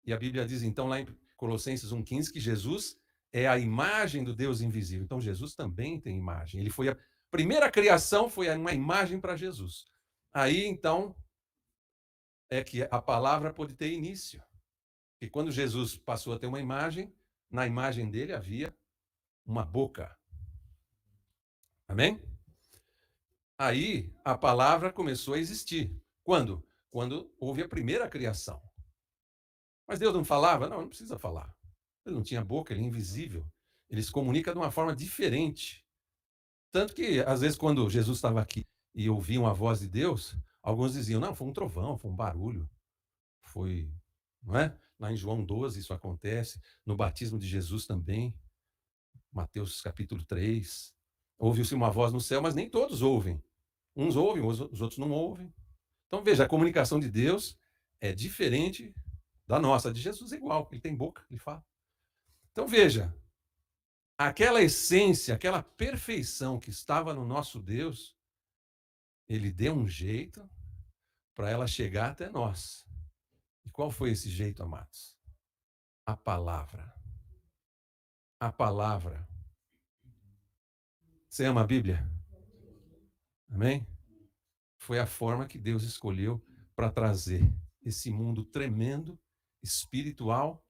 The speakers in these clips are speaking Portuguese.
E a Bíblia diz, então, lá em Colossenses 1,15, que Jesus é a imagem do Deus invisível. Então, Jesus também tem imagem. Ele foi a primeira criação, foi uma imagem para Jesus. Aí, então, é que a palavra pôde ter início. E quando Jesus passou a ter uma imagem, na imagem dele havia uma boca. Amém? Aí a palavra começou a existir. Quando? Quando houve a primeira criação. Mas Deus não falava? Não, não precisa falar. Ele não tinha boca, ele é invisível. Ele se comunica de uma forma diferente. Tanto que, às vezes, quando Jesus estava aqui e ouviam a voz de Deus, alguns diziam, não, foi um trovão, foi um barulho. Foi, não é? Lá em João 12 isso acontece, no batismo de Jesus também, Mateus capítulo 3. Ouviu-se uma voz no céu, mas nem todos ouvem. Uns ouvem, os outros não ouvem. Então, veja, a comunicação de Deus é diferente da nossa. A de Jesus é igual, ele tem boca, ele fala. Então, veja, aquela essência, aquela perfeição que estava no nosso Deus, ele deu um jeito para ela chegar até nós. E qual foi esse jeito, amados? A palavra. A palavra. Você ama a Bíblia? Amém? Foi a forma que Deus escolheu para trazer esse mundo tremendo, espiritual,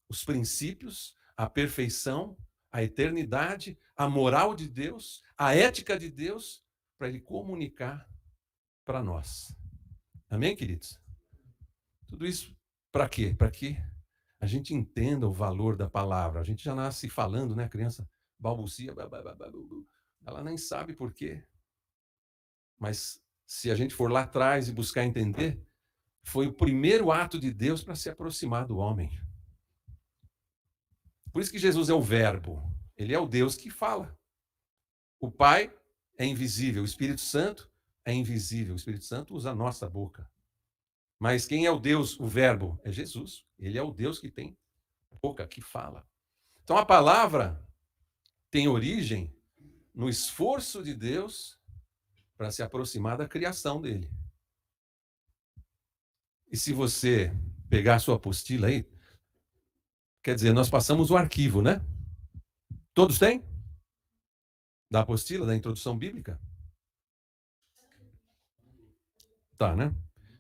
os princípios, a perfeição, a eternidade, a moral de Deus, a ética de Deus, para Ele comunicar para nós. Amém, queridos? Tudo isso para quê? Para que a gente entenda o valor da palavra. A gente já nasce falando, né? A criança balbucia, ela nem sabe por quê. Mas se a gente for lá atrás e buscar entender, foi o primeiro ato de Deus para se aproximar do homem. Por isso que Jesus é o Verbo. Ele é o Deus que fala. O Pai é invisível, o Espírito Santo é invisível. O Espírito Santo usa a nossa boca. Mas quem é o Deus, o Verbo? É Jesus. Ele é o Deus que tem boca, que fala. Então a palavra tem origem no esforço de Deus para se aproximar da criação dele. E se você pegar a sua apostila aí, quer dizer, nós passamos o arquivo, né? Todos têm? Da apostila, da introdução bíblica? Tá, né?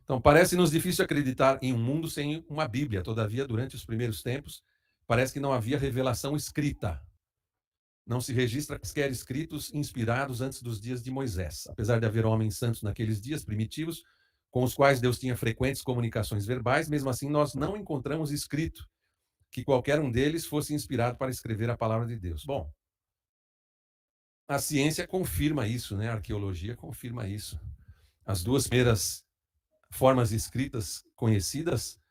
Então, parece-nos difícil acreditar em um mundo sem uma Bíblia. Todavia, durante os primeiros tempos, parece que não havia revelação escrita. Não se registra sequer escritos inspirados antes dos dias de Moisés. Apesar de haver homens santos naqueles dias primitivos, com os quais Deus tinha frequentes comunicações verbais, mesmo assim nós não encontramos escrito que qualquer um deles fosse inspirado para escrever a palavra de Deus. Bom, a ciência confirma isso, né? A arqueologia confirma isso. As duas primeiras formas escritas conhecidas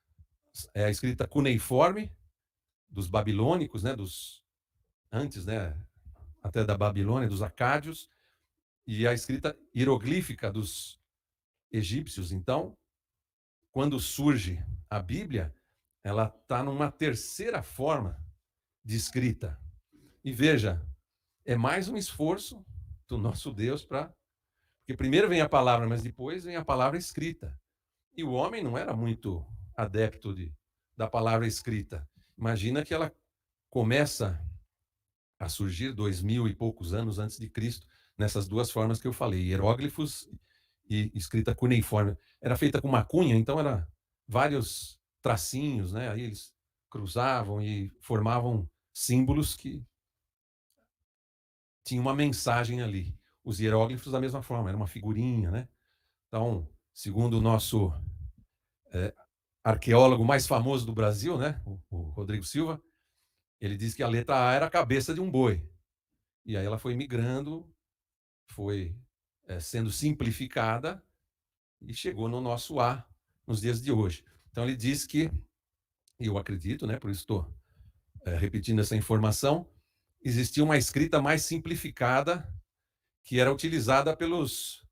é a escrita cuneiforme dos babilônicos, né? Dos antes, né? Até da Babilônia, dos acádios, e a escrita hieroglífica dos egípcios. Então, quando surge a Bíblia, ela está numa terceira forma de escrita. E veja, é mais um esforço do nosso Deus para. Porque primeiro vem a palavra, mas depois vem a palavra escrita. E o homem não era muito adepto da palavra escrita. Imagina que ela começa a surgir 2000 e poucos anos antes de Cristo, nessas duas formas que eu falei, hieróglifos e escrita cuneiforme. Era feita com uma cunha, então era vários tracinhos, né? Aí eles cruzavam e formavam símbolos que tinham uma mensagem ali. Os hieróglifos da mesma forma, era uma figurinha, né? Então, segundo o nosso arqueólogo mais famoso do Brasil, né? O Rodrigo Silva, ele diz que a letra A era a cabeça de um boi. E aí ela foi migrando, foi sendo simplificada e chegou no nosso A nos dias de hoje. Então ele diz que, e eu acredito, né, por isso estou repetindo essa informação, existia uma escrita mais simplificada que era utilizada pelos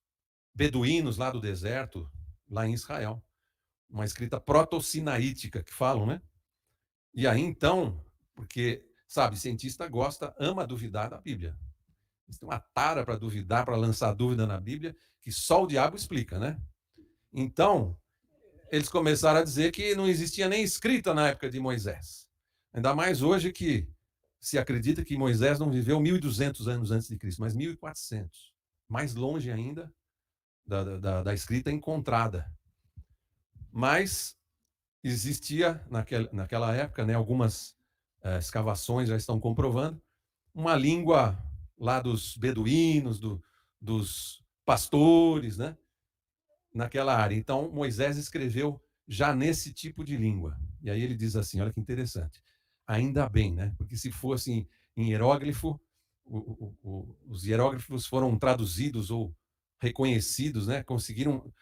beduínos lá do deserto, lá em Israel. Uma escrita proto-sinaítica, que falam, né? E aí, então, porque, sabe, cientista gosta, ama duvidar da Bíblia. Eles têm uma tara para duvidar, para lançar dúvida na Bíblia, que só o diabo explica, né? Então, eles começaram a dizer que não existia nem escrita na época de Moisés. Ainda mais hoje que se acredita que Moisés não viveu 1.200 anos antes de Cristo, mas 1.400. Mais longe ainda da escrita encontrada. Mas existia, naquela época, né, algumas escavações já estão comprovando, uma língua lá dos beduínos, dos pastores, né, naquela área. Então, Moisés escreveu já nesse tipo de língua. E aí ele diz assim, olha que interessante, ainda bem, né? Porque se fosse em hieróglifo, os hieróglifos foram traduzidos ou reconhecidos, né?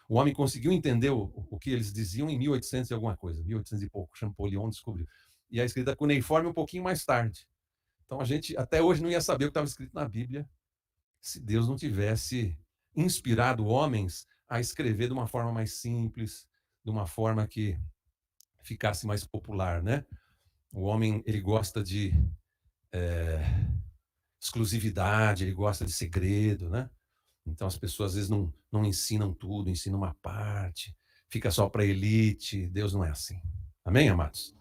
O homem conseguiu entender o que eles diziam em 1800 e alguma coisa, 1800 e pouco, Champollion descobriu. E a escrita cuneiforme um pouquinho mais tarde. Então a gente até hoje não ia saber o que estava escrito na Bíblia se Deus não tivesse inspirado homens a escrever de uma forma mais simples, de uma forma que ficasse mais popular, né? O homem, ele gosta de exclusividade, ele gosta de segredo, né? Então as pessoas às vezes não ensinam tudo, ensinam uma parte, fica só para a elite. Deus não é assim. Amém, amados?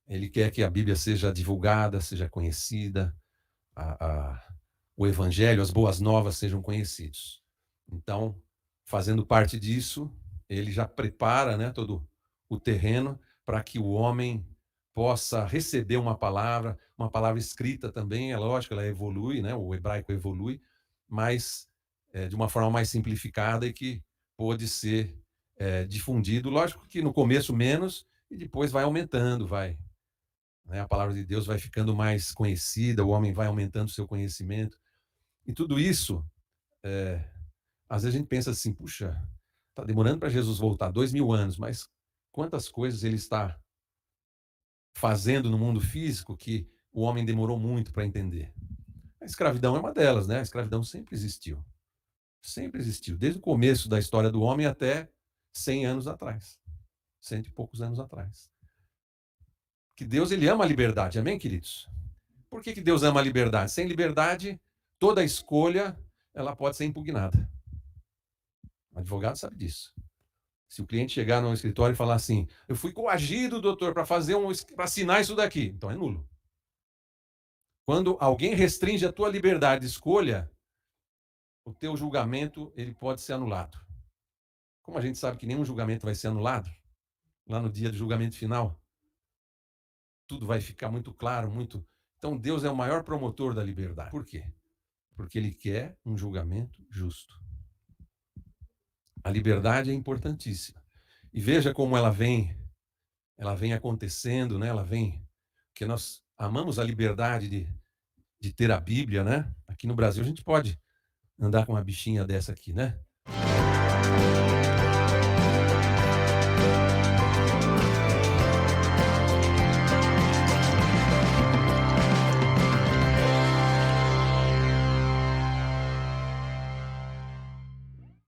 Ele quer que a Bíblia seja divulgada, seja conhecida, o Evangelho, as boas novas sejam conhecidos. Então, fazendo parte disso, ele já prepara, né, todo o terreno para que o homem possa receber uma palavra escrita também, é lógico, ela evolui, né, o hebraico evolui, mas de uma forma mais simplificada e que pôde ser difundido. Lógico que no começo menos e depois vai aumentando, né, a palavra de Deus vai ficando mais conhecida, o homem vai aumentando o seu conhecimento. E tudo isso, às vezes a gente pensa assim, puxa, está demorando para Jesus voltar 2000 anos, mas quantas coisas ele está fazendo no mundo físico que o homem demorou muito para entender. A escravidão é uma delas, né? A escravidão sempre existiu. Sempre existiu, desde o começo da história do homem até 100 anos atrás. 100 e poucos anos atrás. Que Deus, ele ama a liberdade, amém, queridos? Por que Deus ama a liberdade? Sem liberdade, toda escolha ela pode ser impugnada. O advogado sabe disso. Se o cliente chegar no escritório e falar assim, eu fui coagido, doutor, para assinar isso daqui, então é nulo. Quando alguém restringe a tua liberdade de escolha, o teu julgamento ele pode ser anulado. Como a gente sabe que nenhum julgamento vai ser anulado, lá no dia do julgamento final, tudo vai ficar muito claro, muito. Então Deus é o maior promotor da liberdade. Por quê? Porque ele quer um julgamento justo. A liberdade é importantíssima. E veja como ela vem acontecendo, né? Ela vem, porque nós amamos a liberdade de ter a Bíblia, né? Aqui no Brasil a gente pode andar com uma bichinha dessa aqui, né?